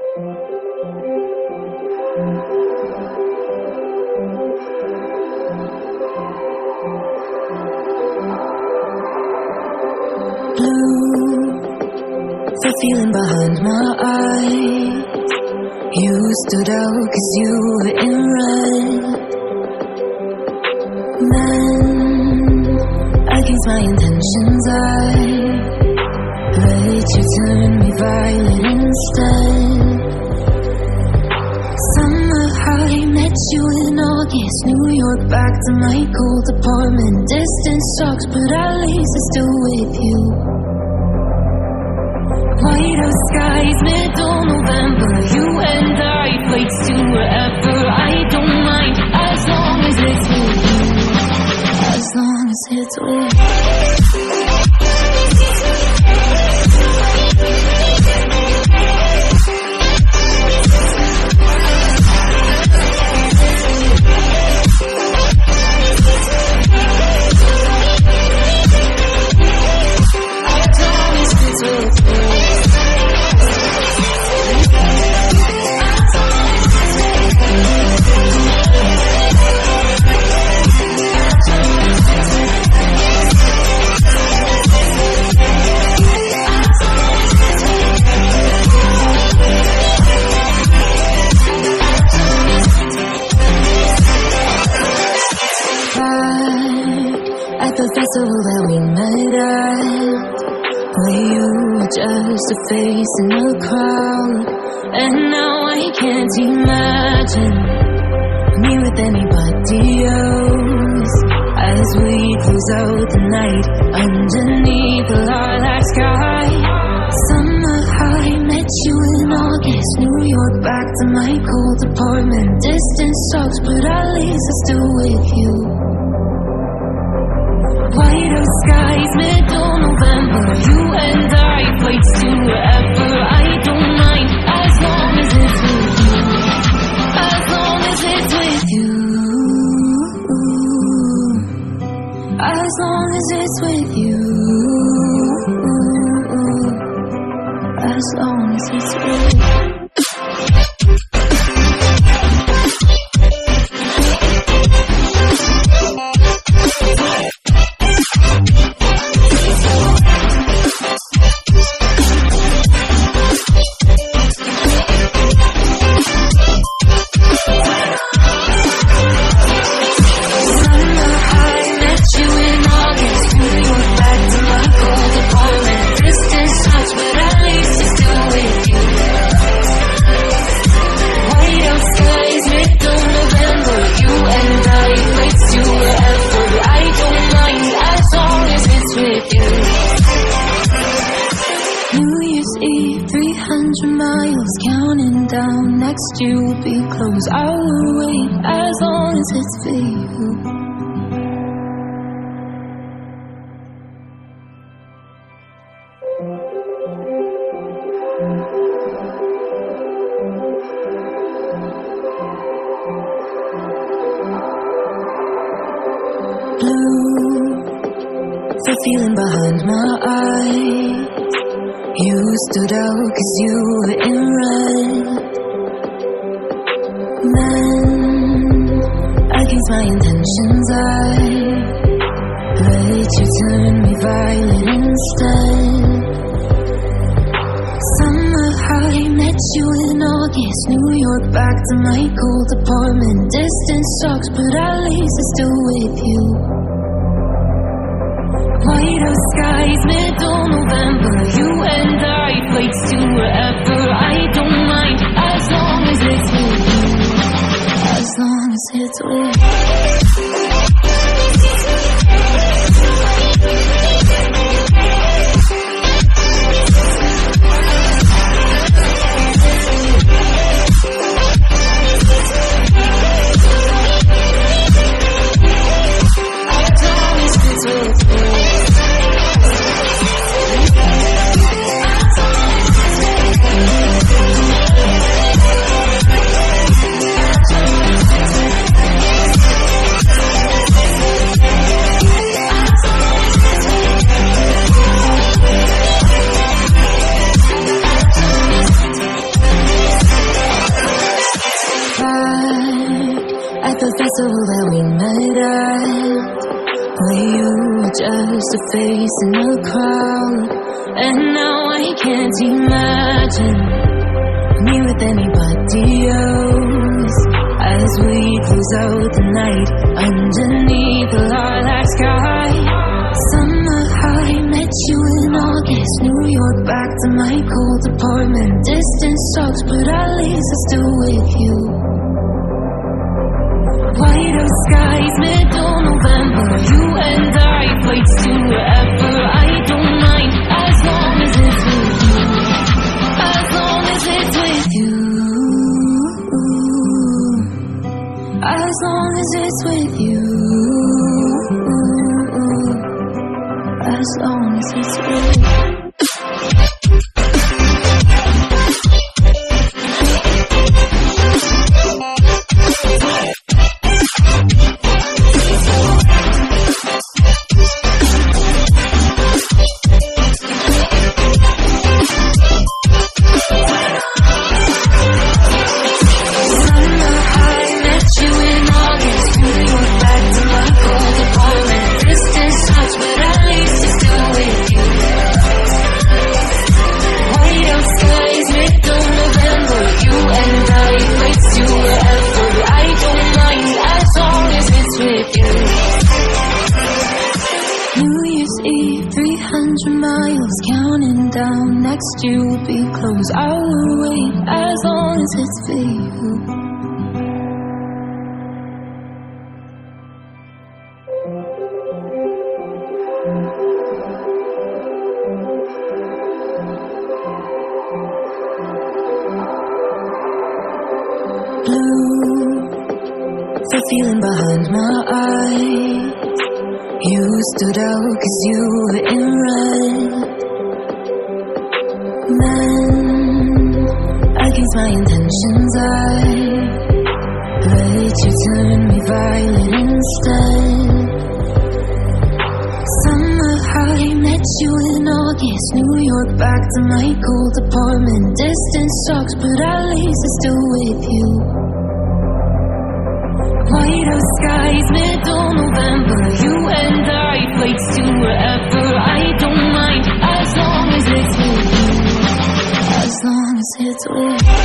The feeling behind my eyes. You stood out 'cause you were in red. Then, against my intentions, I let you turn me violent instead. Summer high, met you in August. New York, back to my cold apartment. Distance sucks, but at least I'm still with you. White out skies, middle November. You and I, flights to wherever. I don't mind, as long as it's with you. As long as it's with you. The festival that we met at, where you were just a face in the crowd. And now I can't imagine me with anybody else. As we close out the night underneath the lilac sky. Summer high, met you in August. New York, back to my cold apartment. Distance sucks, but at least I'm still with you. White out skies, middle November. You and I, flights to wherever. I don't mind, as long as it's with you. As long as it's with you. As long as it's with you. As long as it's with you. Next year will be close. I will wait as long as it's for you. Blue, the feeling behind my eyes. You stood out 'cause you were in red. Then, against my intentions, I let you turn me violent instead. Summer high, met you in August. New York, back to my cold apartment. Distance sucks, but at least I'm still with you. White out skies, middle November. You and I, flights to wherever. I don't mind, as long as it's with you. As long as it's with you. As long as it's with you. just a face in a crowd. And now I can't imagine me with anybody else. As we close out the night underneath the lilac sky. Summer high, met you in August. New York, back to my cold apartment. Distance sucks, but at least I'm still with you. White out skies, middle November. You and I flights to wherever. I don't mind as long as it's with you. As long as it's with you. As long as it's with you. As long as it's with you. Counting down, next year will be close. I will wait as long as it's for you. Blue, the feeling behind my eyes. You stood out 'cause you were in red. Then, against my intentions, I let you turn me violent instead. Summer high, met you in August. New York, back to my cold apartment. Distance sucks, but at least I'm still with you. White out skies, middle November. You and I flights to wherever. I don't mind as long as it's with you. As long as it's with you.